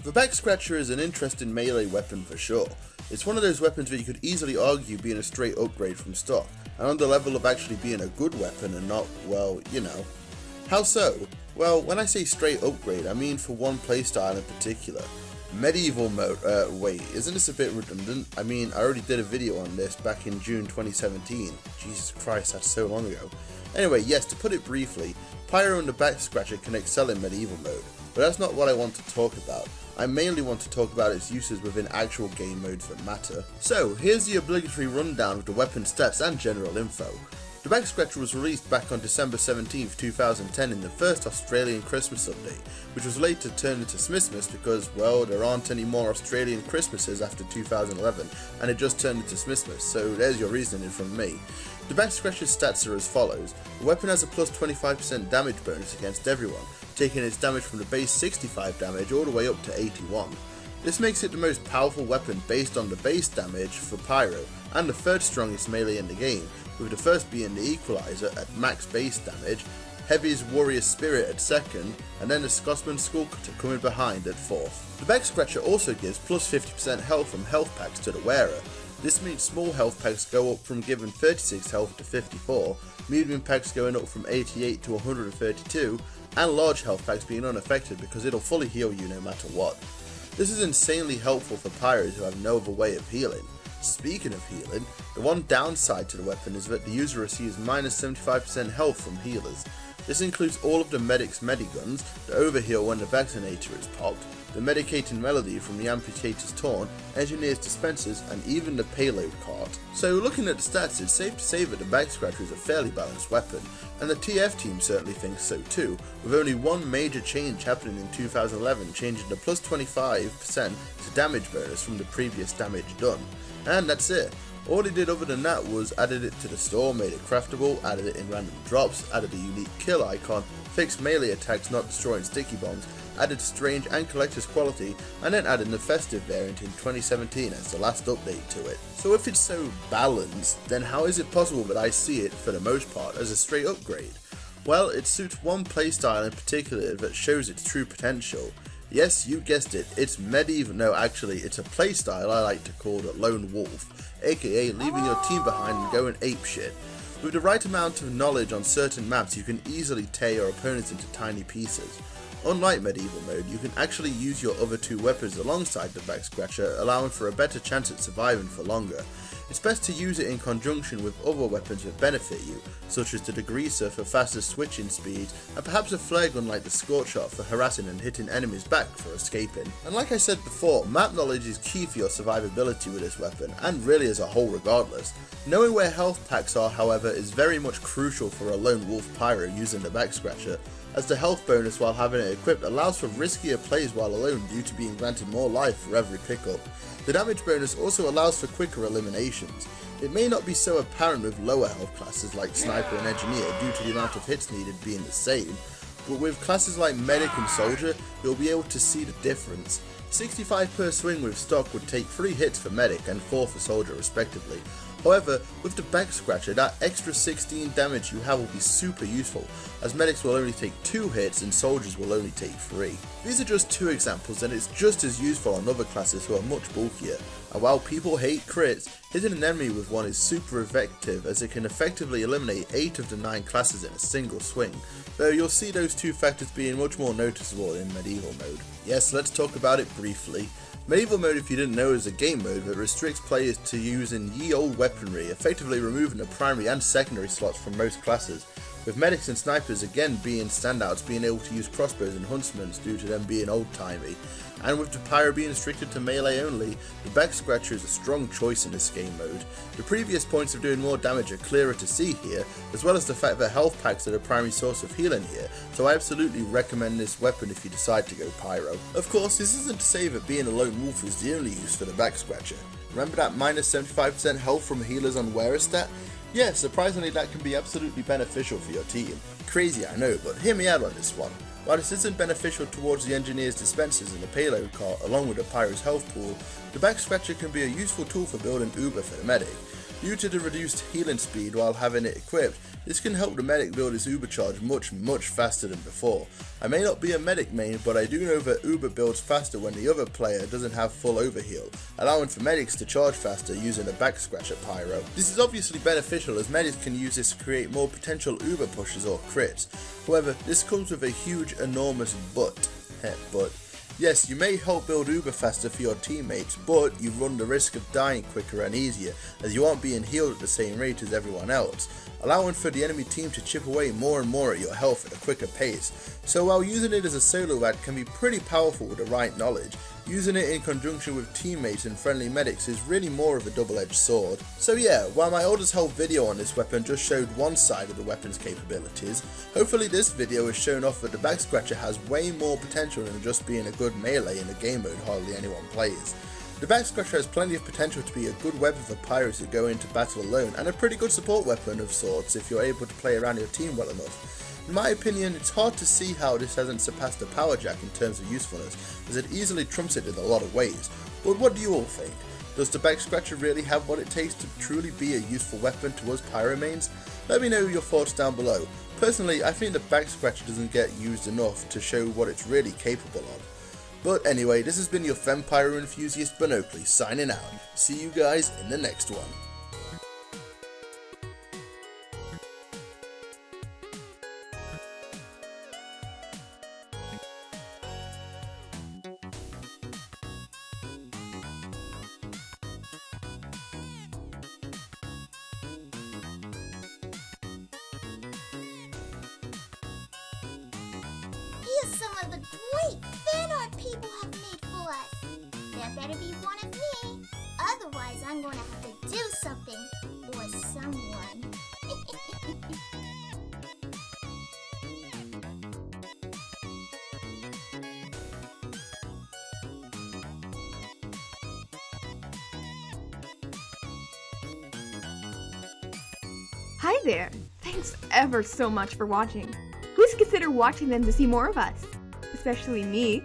The back scratcher is an interesting melee weapon for sure. It's one of those weapons where you could easily argue being a straight upgrade from stock, and on the level of actually being a good weapon and not, well, you know. How so? Well, when I say straight upgrade, I mean for one playstyle in particular. Medieval mode, wait, isn't this a bit redundant? I mean, I already did a video on this back in June 2017. Jesus Christ, that's so long ago. Anyway, yes, to put it briefly, Pyro and the back scratcher can excel in medieval mode, but that's not what I want to talk about. I mainly want to talk about its uses within actual game modes that matter. So, here's the obligatory rundown of the weapon stats and general info. The back scratcher was released back on December 17, 2010 in the first Australian Christmas update, which was later turned into Smithmas because, well, there aren't any more Australian Christmases after 2011, and it just turned into Smithmas, so there's your reasoning from me. The back scratcher's stats are as follows. The weapon has a plus 25% damage bonus against everyone, taking its damage from the base 65 damage all the way up to 81. This makes it the most powerful weapon based on the base damage for Pyro, and the third strongest melee in the game, with the first being the Equalizer at max base damage, Heavy's Warrior Spirit at second, and then the Scotsman Skullcutter coming behind at fourth. The back scratcher also gives plus 50% health from health packs to the wearer. This means small health packs go up from giving 36 health to 54, medium packs going up from 88 to 132, and large health packs being unaffected because it'll fully heal you no matter what. This is insanely helpful for pyros who have no other way of healing. Speaking of healing, the one downside to the weapon is that the user receives minus 75% health from healers. This includes all of the medic's mediguns, the overheal when the vaccinator is popped, the medicating melody from the amputator's taunt, engineer's dispensers, and even the payload cart. So looking at the stats, it's safe to say that the back scratcher is a fairly balanced weapon, and the TF team certainly thinks so too, with only one major change happening in 2011 changing the plus 25% to damage bonus from the previous damage done. And that's it. All they did other than that was added it to the store, made it craftable, added it in random drops, added a unique kill icon, fixed melee attacks not destroying sticky bombs, added strange and collector's quality, and then added the festive variant in 2017 as the last update to it. So if it's so balanced, then how is it possible that I see it, for the most part, as a straight upgrade? Well, it suits one playstyle in particular that shows its true potential. Yes, you guessed it, it's medieval, no actually, it's a playstyle I like to call the Lone Wolf, aka leaving your team behind and going apeshit. With the right amount of knowledge on certain maps, you can easily tear your opponents into tiny pieces. Unlike medieval mode, you can actually use your other two weapons alongside the back scratcher, allowing for a better chance at surviving for longer. It's best to use it in conjunction with other weapons that benefit you, such as the degreaser for faster switching speeds, and perhaps a flare gun like the Scorch Shot for harassing and hitting enemies back for escaping. And like I said before, map knowledge is key for your survivability with this weapon, and really as a whole regardless. Knowing where health packs are, however, is very much crucial for a lone wolf pyro using the back scratcher, as the health bonus while having it equipped allows for riskier plays while alone due to being granted more life for every pickup. The damage bonus also allows for quicker eliminations. It may not be so apparent with lower health classes like Sniper and Engineer due to the amount of hits needed being the same, but with classes like Medic and Soldier, you'll be able to see the difference. 65 per swing with stock would take 3 hits for Medic and 4 for Soldier respectively. However, with the back scratcher, that extra 16 damage you have will be super useful, as medics will only take 2 hits and soldiers will only take 3. These are just 2 examples, and it's just as useful on other classes who are much bulkier. And while people hate crits, hitting an enemy with one is super effective, as it can effectively eliminate 8 of the 9 classes in a single swing, though you'll see those 2 factors being much more noticeable in medieval mode. Yes, let's talk about it briefly. Medieval mode, if you didn't know, is a game mode that restricts players to using ye olde weaponry, effectively removing the primary and secondary slots from most classes, with medics and snipers again being standouts, being able to use crossbows and huntsmen due to them being old-timey. And with the pyro being restricted to melee only, the back scratcher is a strong choice in this game mode. The previous points of doing more damage are clearer to see here, as well as the fact that health packs are the primary source of healing here, so I absolutely recommend this weapon if you decide to go pyro. Of course, this isn't to say that being a lone wolf is the only use for the back scratcher. Remember that minus 75% health from healers on wearer stat? Yeah, surprisingly that can be absolutely beneficial for your team. Crazy I know, but hear me out on this one. While this isn't beneficial towards the engineer's dispensers and the payload cart along with the pyro's health pool, the back scratcher can be a useful tool for building Uber for the medic. Due to the reduced healing speed while having it equipped, this can help the medic build his uber charge much faster than before. I may not be a medic main, but I do know that uber builds faster when the other player doesn't have full overheal, allowing for medics to charge faster using a back scratcher pyro. This is obviously beneficial as medics can use this to create more potential uber pushes or crits. However, this comes with a huge enormous but. Yes, you may help build uber faster for your teammates, but you run the risk of dying quicker and easier as you aren't being healed at the same rate as everyone else, allowing for the enemy team to chip away more and more at your health at a quicker pace. So while using it as a solo ad can be pretty powerful with the right knowledge, using it in conjunction with teammates and friendly medics is really more of a double-edged sword. So yeah, while my oldest held video on this weapon just showed one side of the weapon's capabilities, hopefully this video has shown off that the back scratcher has way more potential than just being a good melee in a game mode hardly anyone plays. The back scratcher has plenty of potential to be a good weapon for pirates that go into battle alone, and a pretty good support weapon of sorts if you're able to play around your team well enough. In my opinion, it's hard to see how this hasn't surpassed the power jack in terms of usefulness, as it easily trumps it in a lot of ways. But what do you all think? Does the back scratcher really have what it takes to truly be a useful weapon to us pyro mains? Let me know your thoughts down below. Personally, I think the back scratcher doesn't get used enough to show what it's really capable of. But anyway, this has been your Fempyro enthusiast BonOakley signing out. See you guys in the next one. Here's some of the great fan art people have made for us. There better be one of me. Otherwise, I'm going to have to do something or someone. Hi there! Thanks ever so much for watching. Please consider watching them to see more of us, especially me.